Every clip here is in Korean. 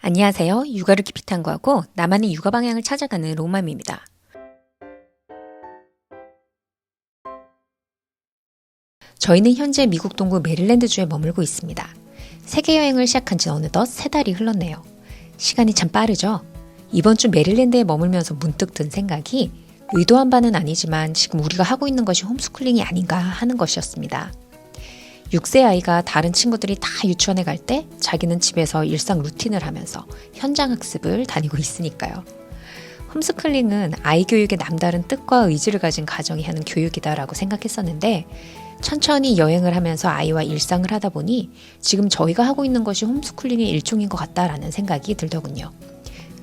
안녕하세요. 육아를 깊이 탐구하고 나만의 육아 방향을 찾아가는 로맘입니다. 저희는 현재 미국 동부 메릴랜드주에 머물고 있습니다. 세계 여행을 시작한 지 어느덧 3달이 흘렀네요. 시간이 참 빠르죠? 이번 주 메릴랜드에 머물면서 문득 든 생각이 의도한 바는 아니지만 지금 우리가 하고 있는 것이 홈스쿨링이 아닌가 하는 것이었습니다. 6세 아이가 다른 친구들이 다 유치원에 갈 때 자기는 집에서 일상 루틴을 하면서 현장 학습을 다니고 있으니까요. 홈스쿨링은 아이 교육에 남다른 뜻과 의지를 가진 가정이 하는 교육이다라고 생각했었는데 천천히 여행을 하면서 아이와 일상을 하다 보니 지금 저희가 하고 있는 것이 홈스쿨링의 일종인 것 같다라는 생각이 들더군요.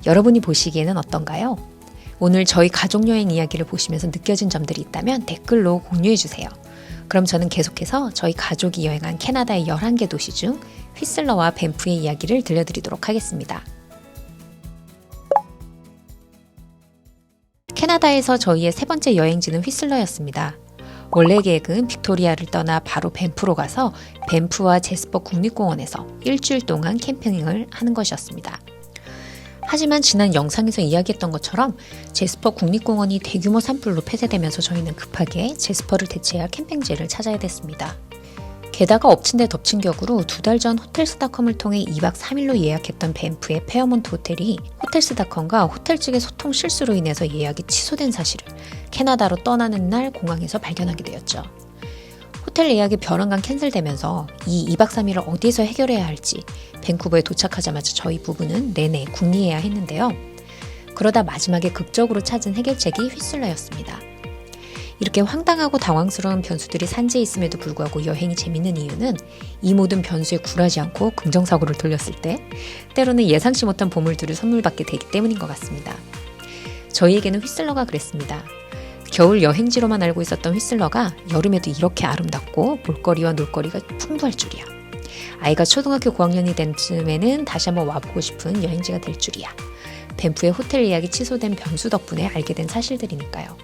여러분이 보시기에는 어떤가요? 오늘 저희 가족여행 이야기를 보시면서 느껴진 점들이 있다면 댓글로 공유해주세요. 그럼 저는 계속해서 저희 가족이 여행한 캐나다의 11개 도시 중 휘슬러와 밴프의 이야기를 들려드리도록 하겠습니다. 캐나다에서 저희의 3번째 여행지는 휘슬러였습니다. 원래 계획은 빅토리아를 떠나 바로 밴프로 가서 밴프와 제스퍼 국립공원에서 일주일 동안 캠핑을 하는 것이었습니다. 하지만 지난 영상에서 이야기했던 것처럼 제스퍼 국립공원이 대규모 산불로 폐쇄되면서 저희는 급하게 제스퍼를 대체할 캠핑지를 찾아야 됐습니다. 게다가 엎친 데 덮친 격으로 2달 전 호텔스닷컴을 통해 2박 3일로 예약했던 밴프의 페어몬트 호텔이 호텔스닷컴과 호텔 측의 소통 실수로 인해서 예약이 취소된 사실을 캐나다로 떠나는 날 공항에서 발견하게 되었죠. 호텔 예약이 변환간 캔슬되면서 이 2박 3일을 어디에서 해결해야 할지 밴쿠버에 도착하자마자 저희 부부는 내내 궁리해야 했는데요. 그러다 마지막에 극적으로 찾은 해결책이 휘슬러였습니다. 이렇게 황당하고 당황스러운 변수들이 산재해 있음에도 불구하고 여행이 재밌는 이유는 이 모든 변수에 굴하지 않고 긍정사고를 돌렸을 때 때로는 예상치 못한 보물들을 선물 받게 되기 때문인 것 같습니다. 저희에게는 휘슬러가 그랬습니다. 겨울 여행지로만 알고 있었던 휘슬러가 여름에도 이렇게 아름답고 볼거리와 놀거리가 풍부할 줄이야. 아이가 초등학교 고학년이 된 즈음에는 다시 한번 와보고 싶은 여행지가 될 줄이야. 밴프의 호텔 예약이 취소된 변수 덕분에 알게 된 사실들이니까요.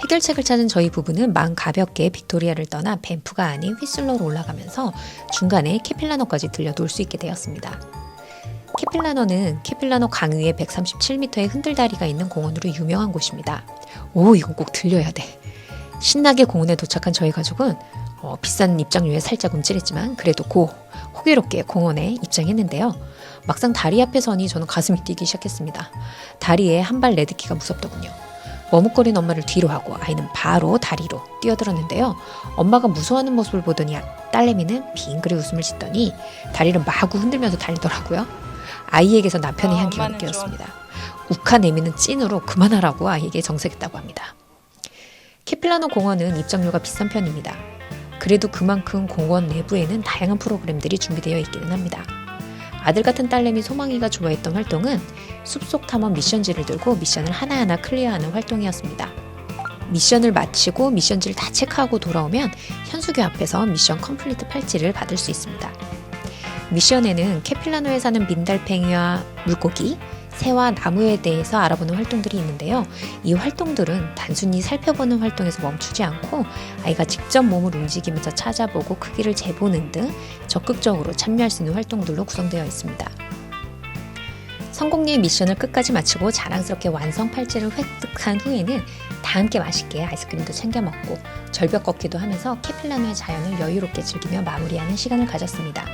해결책을 찾은 저희 부부는 마음 가볍게 빅토리아를 떠나 밴프가 아닌 휘슬러로 올라가면서 중간에 캐필라노까지 들려 놀 수 있게 되었습니다. 캐필라노는 캐필라노 강 위에 137m의 흔들다리가 있는 공원으로 유명한 곳입니다. 오, 이건 꼭 들려야 돼. 신나게 공원에 도착한 저희 가족은 비싼 입장료에 살짝 움찔했지만 그래도 호기롭게 공원에 입장했는데요. 막상 다리 앞에 서니 저는 가슴이 뛰기 시작했습니다. 다리에 한 발 내딛기가 무섭더군요. 머뭇거린 엄마를 뒤로 하고 아이는 바로 다리로 뛰어들었는데요. 엄마가 무서워하는 모습을 보더니 딸내미는 빙그레 웃음을 짓더니 다리를 마구 흔들면서 달리더라고요. 아이에게서 남편의 향기가 느껴졌습니다. 욱한 애미는 찐으로 그만하라고 아이에게 정색했다고 합니다. 캐필라노 공원은 입장료가 비싼 편입니다. 그래도 그만큼 공원 내부에는 다양한 프로그램들이 준비되어 있기는 합니다. 아들 같은 딸내미 소망이가 좋아했던 활동은 숲속 탐험 미션지를 들고 미션을 하나하나 클리어하는 활동이었습니다. 미션을 마치고 미션지를 다 체크하고 돌아오면 현수교 앞에서 미션 컴플리트 팔찌를 받을 수 있습니다. 미션에는 캐필라노에 사는 민달팽이와 물고기, 새와 나무에 대해서 알아보는 활동들이 있는데요. 이 활동들은 단순히 살펴보는 활동에서 멈추지 않고 아이가 직접 몸을 움직이면서 찾아보고 크기를 재보는 등 적극적으로 참여할 수 있는 활동들로 구성되어 있습니다. 성공리의 미션을 끝까지 마치고 자랑스럽게 완성 팔찌를 획득한 후에는 다 함께 맛있게 아이스크림도 챙겨 먹고 절벽 걷기도 하면서 캐필라노의 자연을 여유롭게 즐기며 마무리하는 시간을 가졌습니다.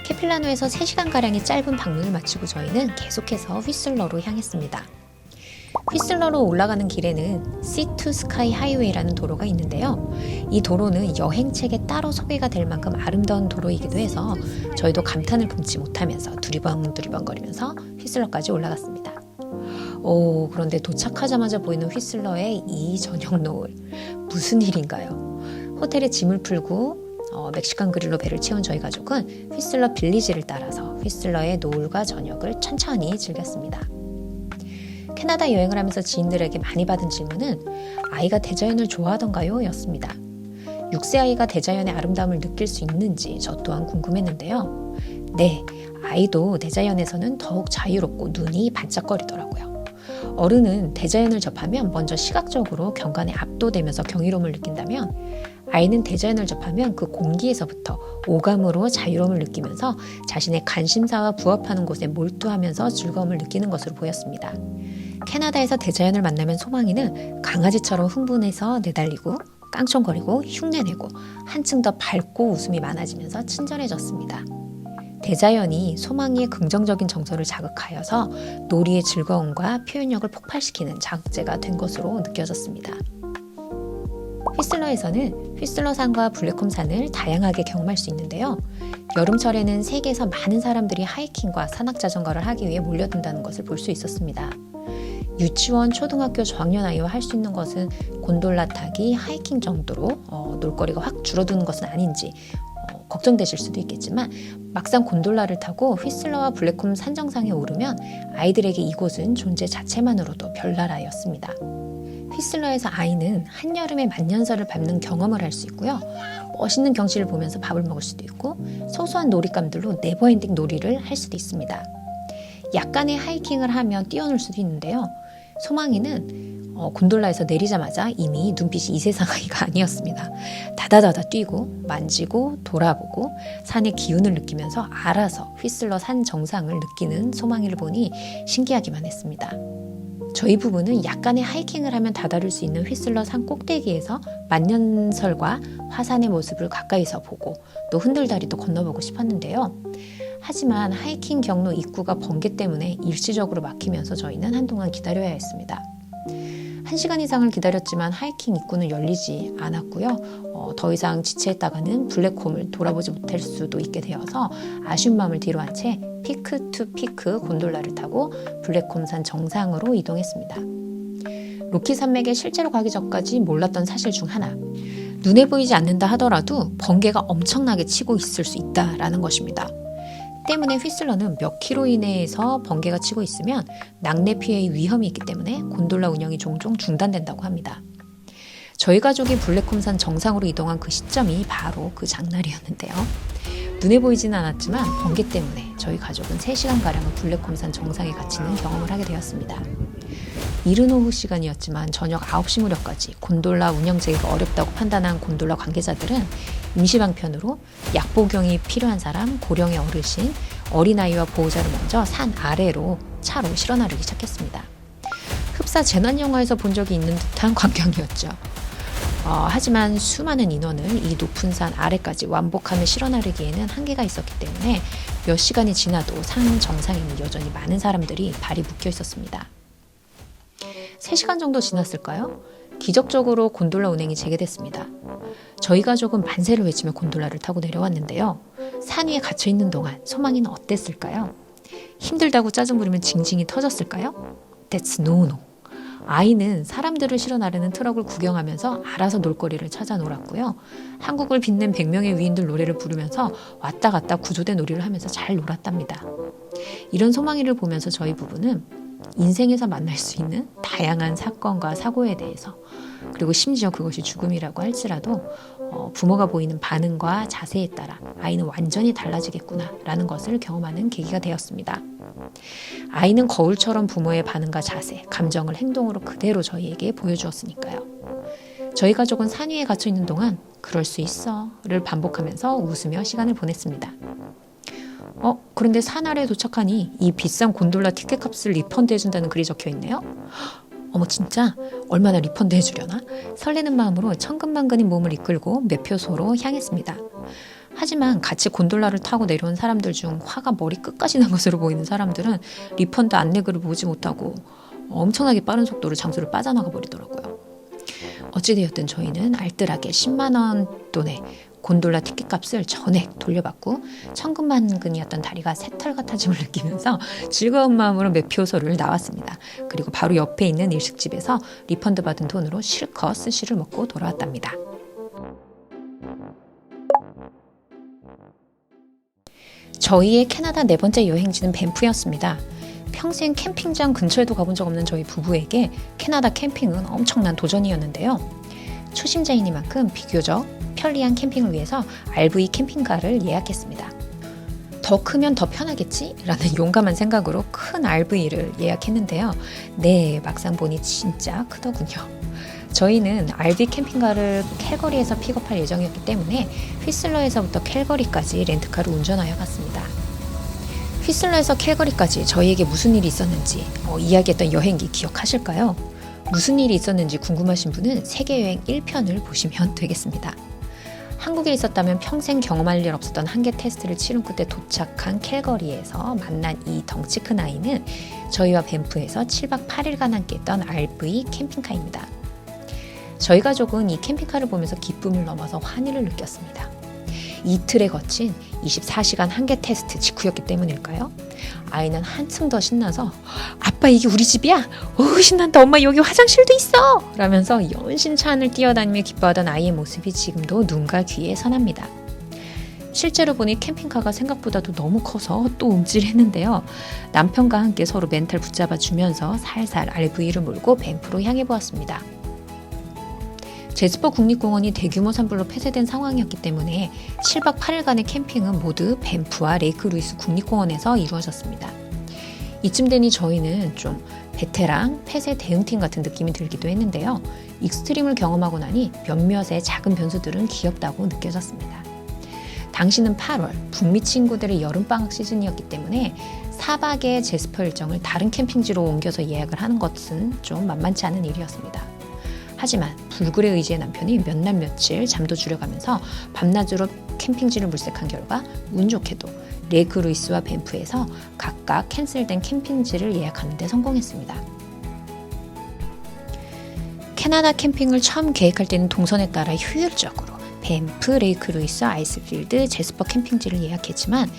캐필라노에서 3시간가량의 짧은 방문을 마치고 저희는 계속해서 휘슬러로 향했습니다. 휘슬러로 올라가는 길에는 Sea to Sky 하이웨이라는 도로가 있는데요. 이 도로는 여행책에 따로 소개가 될 만큼 아름다운 도로이기도 해서 저희도 감탄을 금치 못하면서 두리번두리번거리면서 휘슬러까지 올라갔습니다. 그런데 도착하자마자 보이는 휘슬러의 이 저녁 노을, 무슨 일인가요? 호텔에 짐을 풀고 멕시칸 그릴로 배를 채운 저희 가족은 휘슬러 빌리지를 따라서 휘슬러의 노을과 저녁을 천천히 즐겼습니다. 캐나다 여행을 하면서 지인들에게 많이 받은 질문은 아이가 대자연을 좋아하던가요? 였습니다. 6세 아이가 대자연의 아름다움을 느낄 수 있는지 저 또한 궁금했는데요. 네, 아이도 대자연에서는 더욱 자유롭고 눈이 반짝거리더라고요. 어른은 대자연을 접하면 먼저 시각적으로 경관에 압도되면서 경이로움을 느낀다면 아이는 대자연을 접하면 그 공기에서부터 오감으로 자유로움을 느끼면서 자신의 관심사와 부합하는 곳에 몰두하면서 즐거움을 느끼는 것으로 보였습니다. 캐나다에서 대자연을 만나면 소망이는 강아지처럼 흥분해서 내달리고 깡총거리고 흉내내고 한층 더 밝고 웃음이 많아지면서 친절해졌습니다. 대자연이 소망이의 긍정적인 정서를 자극하여서 놀이의 즐거움과 표현력을 폭발시키는 자극제가 된 것으로 느껴졌습니다. 휘슬러에서는 휘슬러산과 블랙홈산을 다양하게 경험할 수 있는데요. 여름철에는 세계에서 많은 사람들이 하이킹과 산악자전거를 하기 위해 몰려든다는 것을 볼 수 있었습니다. 유치원, 초등학교 저학년 아이와 할 수 있는 것은 곤돌라 타기, 하이킹 정도로 놀거리가 확 줄어드는 것은 아닌지 걱정되실 수도 있겠지만 막상 곤돌라를 타고 휘슬러와 블랙홈 산정상에 오르면 아이들에게 이곳은 존재 자체만으로도 별나라였습니다. 휘슬러에서 아이는 한여름에 만년설을 밟는 경험을 할 수 있고요. 멋있는 경치를 보면서 밥을 먹을 수도 있고 소소한 놀잇감들로 네버엔딩 놀이를 할 수도 있습니다. 약간의 하이킹을 하면 뛰어놀 수도 있는데요. 소망이는 곤돌라에서 내리자마자 이미 눈빛이 이 세상 아이가 아니었습니다. 다다다다 뛰고 만지고 돌아보고 산의 기운을 느끼면서 알아서 휘슬러 산 정상을 느끼는 소망이를 보니 신기하기만 했습니다. 저희 부부는 약간의 하이킹을 하면 다다를 수 있는 휘슬러 산 꼭대기에서 만년설과 화산의 모습을 가까이서 보고 또 흔들다리도 건너보고 싶었는데요. 하지만 하이킹 경로 입구가 번개 때문에 일시적으로 막히면서 저희는 한동안 기다려야 했습니다. 1시간 이상을 기다렸지만 하이킹 입구는 열리지 않았고요. 더 이상 지체했다가는 블랙홈을 돌아보지 못할 수도 있게 되어서 아쉬운 마음을 뒤로 한 채 피크 투 피크 곤돌라를 타고 블랙홈산 정상으로 이동했습니다. 로키 산맥에 실제로 가기 전까지 몰랐던 사실 중 하나, 눈에 보이지 않는다 하더라도 번개가 엄청나게 치고 있을 수 있다라는 것입니다. 때문에 휘슬러는 몇 킬로 이내에서 번개가 치고 있으면 낙뢰 피해의 위험이 있기 때문에 곤돌라 운영이 종종 중단된다고 합니다. 저희 가족이 블랙홈산 정상으로 이동한 그 시점이 바로 그 장날이었는데요. 눈에 보이지는 않았지만 번개 때문에 저희 가족은 3시간가량을 블랙홈산 정상에 갇히는 경험을 하게 되었습니다. 이른 오후 시간이었지만 저녁 9시 무렵까지 곤돌라 운영 재개가 어렵다고 판단한 곤돌라 관계자들은 임시방편으로 약복용이 필요한 사람, 고령의 어르신, 어린아이와 보호자를 먼저 산 아래로 차로 실어 나르기 시작했습니다. 흡사 재난영화에서 본 적이 있는 듯한 광경이었죠. 하지만 수많은 인원을 이 높은 산 아래까지 완복하며 실어 나르기에는 한계가 있었기 때문에 몇 시간이 지나도 산 정상에는 여전히 많은 사람들이 발이 묶여 있었습니다. 3시간 정도 지났을까요? 기적적으로 곤돌라 운행이 재개됐습니다. 저희 가족은 만세를 외치며 곤돌라를 타고 내려왔는데요. 산 위에 갇혀있는 동안 소망이는 어땠을까요? 힘들다고 짜증 부리면 징징이 터졌을까요? That's no no. 아이는 사람들을 실어 나르는 트럭을 구경하면서 알아서 놀거리를 찾아 놀았고요. 한국을 빛낸 100명의 위인들 노래를 부르면서 왔다 갔다 구조대 놀이를 하면서 잘 놀았답니다. 이런 소망이를 보면서 저희 부부는 인생에서 만날 수 있는 다양한 사건과 사고에 대해서, 그리고 심지어 그것이 죽음이라고 할지라도 부모가 보이는 반응과 자세에 따라 아이는 완전히 달라지겠구나 라는 것을 경험하는 계기가 되었습니다. 아이는 거울처럼 부모의 반응과 자세, 감정을 행동으로 그대로 저희에게 보여주었으니까요. 저희 가족은 산 위에 갇혀 있는 동안 그럴 수 있어를 반복하면서 웃으며 시간을 보냈습니다. 그런데 산 아래에 도착하니 이 비싼 곤돌라 티켓 값을 리펀드 해준다는 글이 적혀 있네요. 어머, 진짜? 얼마나 리펀드 해주려나? 설레는 마음으로 천근만근인 몸을 이끌고 매표소로 향했습니다. 하지만 같이 곤돌라를 타고 내려온 사람들 중 화가 머리 끝까지 난 것으로 보이는 사람들은 리펀드 안내글을 보지 못하고 엄청나게 빠른 속도로 장소를 빠져나가 버리더라고요. 어찌되었든 저희는 알뜰하게 10만 원 돈의 곤돌라 티켓 값을 전액 돌려받고 천근만근이었던 다리가 새털 같아짐을 느끼면서 즐거운 마음으로 매표소를 나왔습니다. 그리고 바로 옆에 있는 일식집에서 리펀드 받은 돈으로 실컷 스시를 먹고 돌아왔답니다. 저희의 캐나다 4번째 여행지는 밴프였습니다. 평생 캠핑장 근처에도 가본 적 없는 저희 부부에게 캐나다 캠핑은 엄청난 도전이었는데요. 초심자이니만큼 비교적 편리한 캠핑을 위해서 RV 캠핑카를 예약했습니다. 더 크면 더 편하겠지? 라는 용감한 생각으로 큰 RV를 예약했는데요. 네, 막상 보니 진짜 크더군요. 저희는 RV 캠핑카를 캘거리에서 픽업할 예정이었기 때문에 휘슬러에서부터 캘거리까지 렌트카를 운전하여 갔습니다. 휘슬러에서 캘거리까지 저희에게 무슨 일이 있었는지 이야기했던 여행기 기억하실까요? 무슨 일이 있었는지 궁금하신 분은 세계여행 1편을 보시면 되겠습니다. 한국에 있었다면 평생 경험할 일 없었던 한계 테스트를 치른 끝에 도착한 캘거리에서 만난 이 덩치 큰 아이는 저희와 밴프에서 7박 8일간 함께했던 RV 캠핑카입니다. 저희 가족은 이 캠핑카를 보면서 기쁨을 넘어서 환희를 느꼈습니다. 이틀에 거친 24시간 한계 테스트 직후였기 때문일까요? 아이는 한층 더 신나서 아빠 이게 우리 집이야? 오 신난다 엄마 여기 화장실도 있어! 라면서 연신 차 안을 뛰어다니며 기뻐하던 아이의 모습이 지금도 눈과 귀에 선합니다. 실제로 보니 캠핑카가 생각보다도 너무 커서 또 움찔했는데요. 남편과 함께 서로 멘탈 붙잡아 주면서 살살 RV를 몰고 밴프로 향해 보았습니다. 제스퍼 국립공원이 대규모 산불로 폐쇄된 상황이었기 때문에 7박 8일간의 캠핑은 모두 밴프와 레이크 루이스 국립공원에서 이루어졌습니다. 이쯤 되니 저희는 좀 베테랑 폐쇄 대응팀 같은 느낌이 들기도 했는데요. 익스트림을 경험하고 나니 몇몇의 작은 변수들은 귀엽다고 느껴졌습니다. 당시는 8월, 북미 친구들의 여름방학 시즌이었기 때문에 4박의 제스퍼 일정을 다른 캠핑지로 옮겨서 예약을 하는 것은 좀 만만치 않은 일이었습니다. 하지만 불굴의 의지의 남편이 몇 날 며칠 잠도 줄여가면서 밤낮으로 캠핑지를 물색한 결과 운 좋게도 레이크 루이스와 밴프에서 각각 캔슬된 캠핑지를 예약하는 데 성공했습니다. 캐나다 캠핑을 처음 계획할 때는 동선에 따라 효율적으로 밴프, 레이크 루이스, 아이스필드, 제스퍼 캠핑지를 예약했지만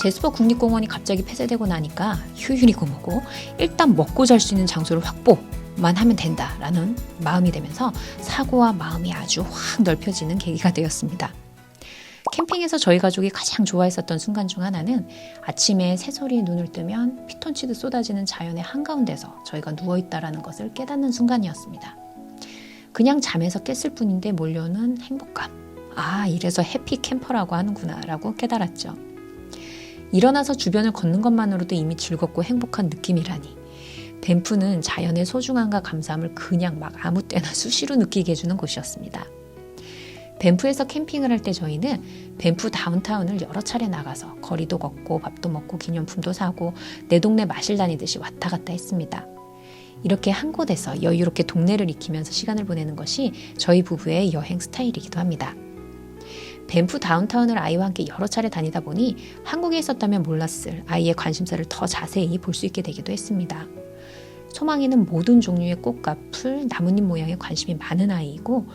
제스퍼 국립공원이 갑자기 폐쇄되고 나니까 효율이고 뭐고 일단 먹고 잘 수 있는 장소를 확보만 하면 된다라는 마음이 되면서 사고와 마음이 아주 확 넓혀지는 계기가 되었습니다. 캠핑에서 저희 가족이 가장 좋아했었던 순간 중 하나는 아침에 새소리에 눈을 뜨면 피톤치드 쏟아지는 자연의 한가운데서 저희가 누워있다라는 것을 깨닫는 순간이었습니다. 그냥 잠에서 깼을 뿐인데 몰려오는 행복감. 아, 이래서 해피 캠퍼라고 하는구나 라고 깨달았죠. 일어나서 주변을 걷는 것만으로도 이미 즐겁고 행복한 느낌이라니. 밴프는 자연의 소중함과 감사함을 그냥 막 아무 때나 수시로 느끼게 해주는 곳이었습니다. 밴프에서 캠핑을 할 때 저희는 밴프 다운타운을 여러 차례 나가서 거리도 걷고 밥도 먹고 기념품도 사고 내 동네 마실 다니듯이 왔다 갔다 했습니다. 이렇게 한 곳에서 여유롭게 동네를 익히면서 시간을 보내는 것이 저희 부부의 여행 스타일이기도 합니다. 밴프 다운타운을 아이와 함께 여러 차례 다니다 보니 한국에 있었다면 몰랐을 아이의 관심사를 더 자세히 볼 수 있게 되기도 했습니다. 소망이는 모든 종류의 꽃과 풀, 나뭇잎 모양에 관심이 많은 아이이고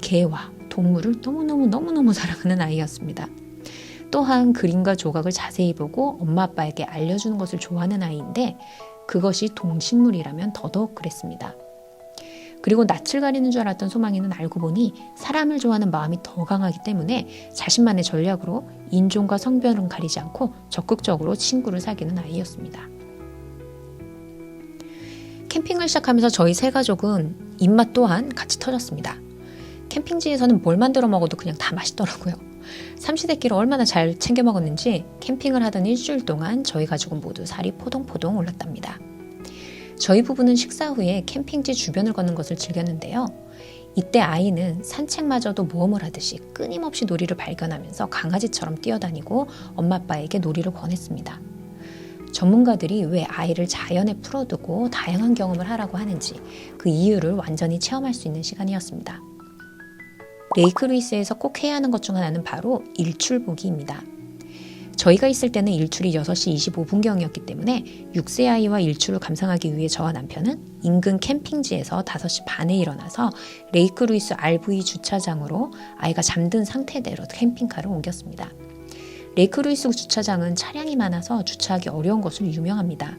개와 동물을 너무너무 사랑하는 아이였습니다. 또한 그림과 조각을 자세히 보고 엄마 아빠에게 알려주는 것을 좋아하는 아이인데 그것이 동식물이라면 더더욱 그랬습니다. 그리고 낯을 가리는 줄 알았던 소망이는 알고 보니 사람을 좋아하는 마음이 더 강하기 때문에 자신만의 전략으로 인종과 성별은 가리지 않고 적극적으로 친구를 사귀는 아이였습니다. 캠핑을 시작하면서 저희 세 가족은 입맛 또한 같이 터졌습니다. 캠핑지에서는 뭘 만들어 먹어도 그냥 다 맛있더라고요. 삼시세끼를 얼마나 잘 챙겨 먹었는지 캠핑을 하던 일주일 동안 저희 가족은 모두 살이 포동포동 올랐답니다. 저희 부부는 식사 후에 캠핑지 주변을 걷는 것을 즐겼는데요. 이때 아이는 산책마저도 모험을 하듯이 끊임없이 놀이를 발견하면서 강아지처럼 뛰어다니고 엄마 아빠에게 놀이를 권했습니다. 전문가들이 왜 아이를 자연에 풀어두고 다양한 경험을 하라고 하는지 그 이유를 완전히 체험할 수 있는 시간이었습니다. 레이크 루이스에서 꼭 해야 하는 것 중 하나는 바로 일출 보기입니다. 저희가 있을 때는 일출이 6시 25분경이었기 때문에 6세 아이와 일출을 감상하기 위해 저와 남편은 인근 캠핑지에서 5시 반에 일어나서 레이크 루이스 RV 주차장으로 아이가 잠든 상태대로 캠핑카를 옮겼습니다. 레이크 루이스 주차장은 차량이 많아서 주차하기 어려운 것으로 유명합니다.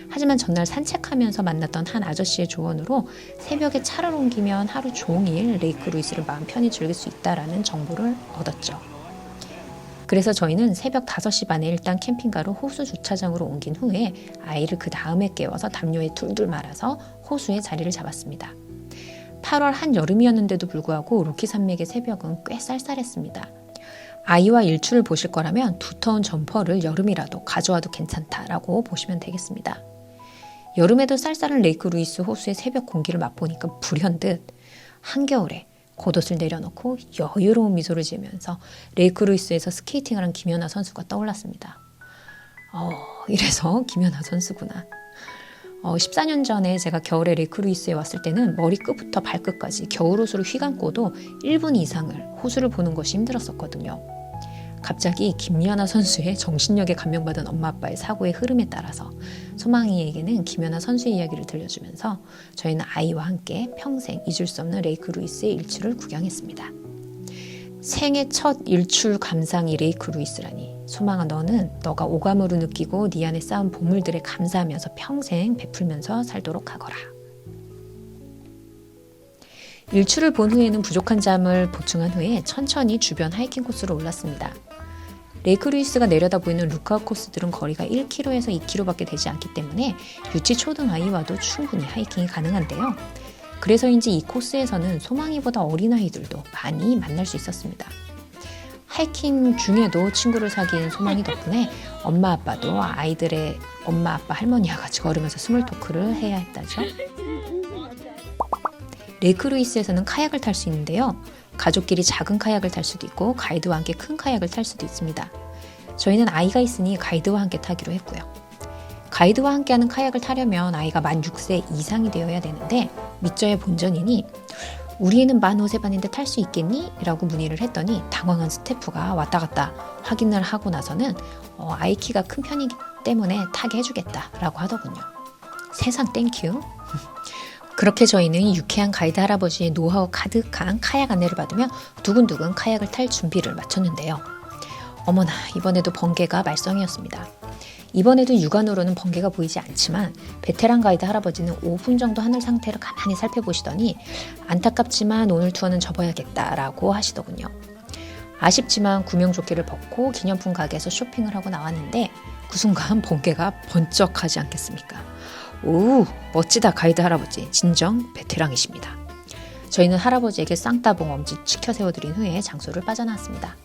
하지만 전날 산책하면서 만났던 한 아저씨의 조언으로 새벽에 차를 옮기면 하루 종일 레이크 루이스를 마음 편히 즐길 수 있다라는 정보를 얻었죠. 그래서 저희는 새벽 5시 반에 일단 캠핑카로 호수 주차장으로 옮긴 후에 아이를 그 다음에 깨워서 담요에 둘둘 말아서 호수에 자리를 잡았습니다. 8월 한여름이었는데도 불구하고 로키 산맥의 새벽은 꽤 쌀쌀했습니다. 아이와 일출을 보실 거라면 두터운 점퍼를 여름이라도 가져와도 괜찮다라고 보시면 되겠습니다. 여름에도 쌀쌀한 레이크 루이스 호수의 새벽 공기를 맛보니까 불현듯 한겨울에 겉옷을 내려놓고 여유로운 미소를 지으면서 레이크 루이스에서 스케이팅을 한 김연아 선수가 떠올랐습니다. 이래서 김연아 선수구나. 14년 전에 제가 겨울에 레이크 루이스에 왔을 때는 머리끝부터 발끝까지 겨울옷으로 휘감고도 1분 이상을 호수를 보는 것이 힘들었었거든요. 갑자기 김연아 선수의 정신력에 감명받은 엄마 아빠의 사고의 흐름에 따라서 소망이에게는 김연아 선수의 이야기를 들려주면서 저희는 아이와 함께 평생 잊을 수 없는 레이크 루이스의 일출을 구경했습니다. 생애 첫 일출 감상이 레이크 루이스라니. 소망아, 너가 오감으로 느끼고 네 안에 쌓은 보물들에 감사하면서 평생 베풀면서 살도록 하거라. 일출을 본 후에는 부족한 잠을 보충한 후에 천천히 주변 하이킹 코스로 올랐습니다. 레이크 루이스가 내려다 보이는 루크아웃 코스들은 거리가 1km에서 2km밖에 되지 않기 때문에 유치 초등 아이와도 충분히 하이킹이 가능한데요. 그래서인지 이 코스에서는 소망이보다 어린아이들도 많이 만날 수 있었습니다. 하이킹 중에도 친구를 사귄 소망이 덕분에 엄마 아빠도 아이들의 엄마 아빠 할머니와 같이 걸으면서 스몰 토크를 해야 했다죠. 레이크 루이스에서는 카약을 탈 수 있는데요. 가족끼리 작은 카약을 탈 수도 있고 가이드와 함께 큰 카약을 탈 수도 있습니다. 저희는 아이가 있으니 가이드와 함께 타기로 했고요. 가이드와 함께하는 카약을 타려면 아이가 만 6세 이상이 되어야 되는데 밑저의 본전이니 우리 애는 만 5세 반인데 탈 수 있겠니? 라고 문의를 했더니 당황한 스태프가 왔다 갔다 확인을 하고 나서는 아이 키가 큰 편이기 때문에 타게 해주겠다 라고 하더군요. 세상 땡큐. 그렇게 저희는 유쾌한 가이드 할아버지의 노하우 가득한 카약 안내를 받으며 두근두근 카약을 탈 준비를 마쳤는데요. 어머나, 이번에도 번개가 말썽이었습니다. 이번에도 육안으로는 번개가 보이지 않지만 베테랑 가이드 할아버지는 5분 정도 하늘 상태를 가만히 살펴보시더니 안타깝지만 오늘 투어는 접어야겠다라고 하시더군요. 아쉽지만 구명조끼를 벗고 기념품 가게에서 쇼핑을 하고 나왔는데 그 순간 번개가 번쩍하지 않겠습니까? 오, 멋지다 가이드 할아버지. 진정 베테랑이십니다. 저희는 할아버지에게 쌍따봉 엄지 치켜 세워드린 후에 장소를 빠져나왔습니다.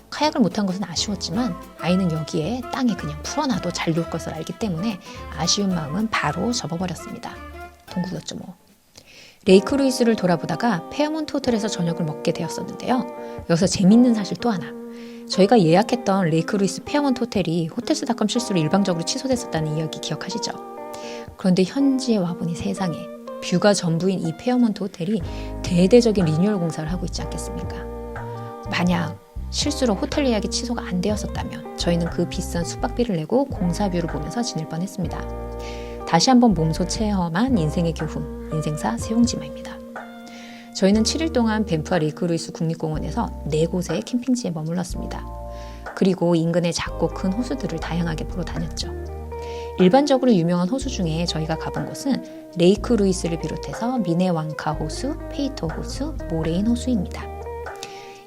카약을 못한 것은 아쉬웠지만 아이는 여기에 땅에 그냥 풀어놔도 잘 놀 것을 알기 때문에 아쉬운 마음은 바로 접어버렸습니다. 동국이었죠 뭐. 레이크 루이스를 돌아보다가 페어몬트 호텔에서 저녁을 먹게 되었었는데요. 여기서 재밌는 사실 또 하나. 저희가 예약했던 레이크 루이스 페어몬트 호텔이 호텔스닷컴 실수로 일방적으로 취소됐었다는 이야기 기억하시죠? 그런데 현지에 와보니 세상에 뷰가 전부인 이 페어몬트 호텔이 대대적인 리뉴얼 공사를 하고 있지 않겠습니까? 만약 실수로 호텔 예약이 취소가 안 되었었다면 저희는 그 비싼 숙박비를 내고 공사뷰를 보면서 지낼 뻔했습니다. 다시 한번 몸소 체험한 인생의 교훈, 인생사 세용지마입니다. 저희는 7일 동안 밴프와 레이크 루이스 국립공원에서 4곳의 캠핑지에 머물렀습니다. 그리고 인근의 작고 큰 호수들을 다양하게 보러 다녔죠. 일반적으로 유명한 호수 중에 저희가 가본 곳은 레이크 루이스를 비롯해서 미네왕카 호수, 페이터 호수, 모레인 호수입니다.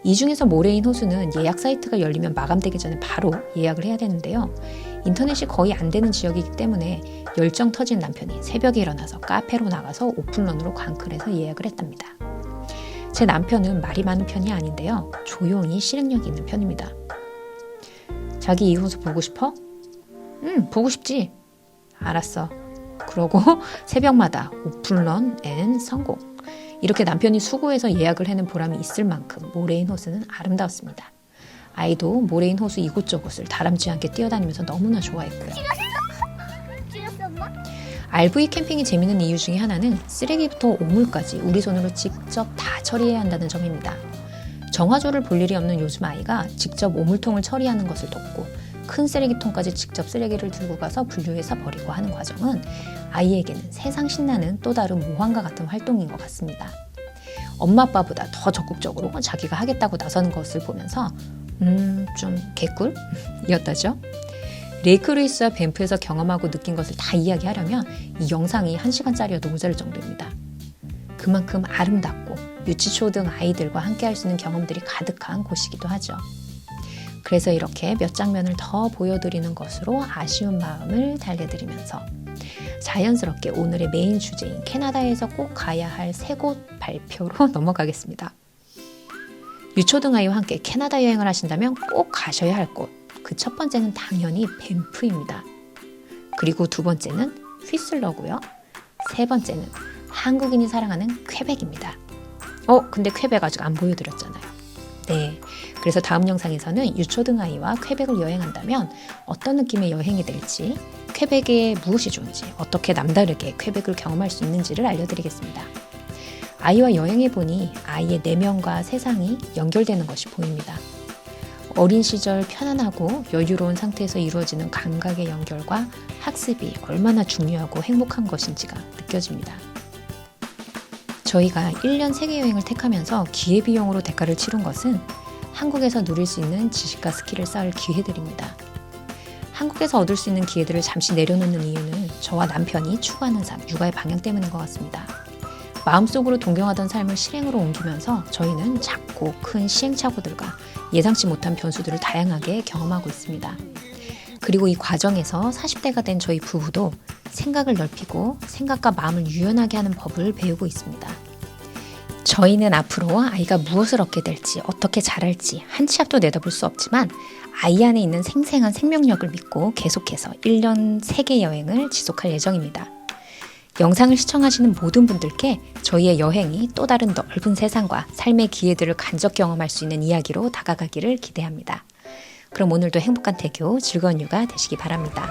이 중에서 모레인 호수는 예약 사이트가 열리면 마감되기 전에 바로 예약을 해야 되는데요. 인터넷이 거의 안 되는 지역이기 때문에 열정 터진 남편이 새벽에 일어나서 카페로 나가서 오픈런으로 광클해서 예약을 했답니다. 제 남편은 말이 많은 편이 아닌데요. 조용히 실행력이 있는 편입니다. 자기 이 호수 보고 싶어? 응, 보고 싶지. 알았어. 그러고 새벽마다 오픈런 앤 성공. 이렇게 남편이 수고해서 예약을 해낸 보람이 있을 만큼 모레인 호수는 아름다웠습니다. 아이도 모레인 호수 이곳저곳을 다람쥐와 함께 뛰어다니면서 너무나 좋아했고요. RV 캠핑이 재미있는 이유 중에 하나는 쓰레기부터 오물까지 우리 손으로 직접 다 처리해야 한다는 점입니다. 정화조를 볼 일이 없는 요즘 아이가 직접 오물통을 처리하는 것을 돕고 큰 쓰레기통까지 직접 쓰레기를 들고 가서 분류해서 버리고 하는 과정은 아이에게는 세상 신나는 또 다른 모험과 같은 활동인 것 같습니다. 엄마 아빠보다 더 적극적으로 자기가 하겠다고 나서는 것을 보면서 좀 개꿀? 이었다죠. 레이크 루이스와 밴프에서 경험하고 느낀 것을 다 이야기하려면 이 영상이 1시간짜리여도 모자랄 정도입니다. 그만큼 아름답고 유치초등 아이들과 함께 할 수 있는 경험들이 가득한 곳이기도 하죠. 그래서 이렇게 몇 장면을 더 보여드리는 것으로 아쉬운 마음을 달래드리면서 자연스럽게 오늘의 메인 주제인 캐나다에서 꼭 가야 할 3곳 발표로 넘어가겠습니다. 유초등 아이와 함께 캐나다 여행을 하신다면 꼭 가셔야 할 곳. 그 첫 번째는 당연히 밴프입니다. 그리고 두 번째는 휘슬러고요. 세 번째는 한국인이 사랑하는 퀘벡입니다. 근데 퀘벡 아직 안 보여드렸잖아요. 네, 그래서 다음 영상에서는 유초등 아이와 퀘벡을 여행한다면 어떤 느낌의 여행이 될지, 퀘벡에 무엇이 좋은지, 어떻게 남다르게 퀘벡을 경험할 수 있는지를 알려드리겠습니다. 아이와 여행해보니 아이의 내면과 세상이 연결되는 것이 보입니다. 어린 시절 편안하고 여유로운 상태에서 이루어지는 감각의 연결과 학습이 얼마나 중요하고 행복한 것인지가 느껴집니다. 저희가 1년 세계여행을 택하면서 기회비용으로 대가를 치른 것은 한국에서 누릴 수 있는 지식과 스킬을 쌓을 기회들입니다. 한국에서 얻을 수 있는 기회들을 잠시 내려놓는 이유는 저와 남편이 추구하는 삶, 육아의 방향 때문인 것 같습니다. 마음속으로 동경하던 삶을 실행으로 옮기면서 저희는 작고 큰 시행착오들과 예상치 못한 변수들을 다양하게 경험하고 있습니다. 그리고 이 과정에서 40대가 된 저희 부부도 생각을 넓히고 생각과 마음을 유연하게 하는 법을 배우고 있습니다. 저희는 앞으로 아이가 무엇을 얻게 될지, 어떻게 자랄지 한 치 앞도 내다볼 수 없지만 아이 안에 있는 생생한 생명력을 믿고 계속해서 1년 세계 여행을 지속할 예정입니다. 영상을 시청하시는 모든 분들께 저희의 여행이 또 다른 넓은 세상과 삶의 기회들을 간접 경험할 수 있는 이야기로 다가가기를 기대합니다. 그럼 오늘도 행복한 태교, 즐거운 육아 되시기 바랍니다.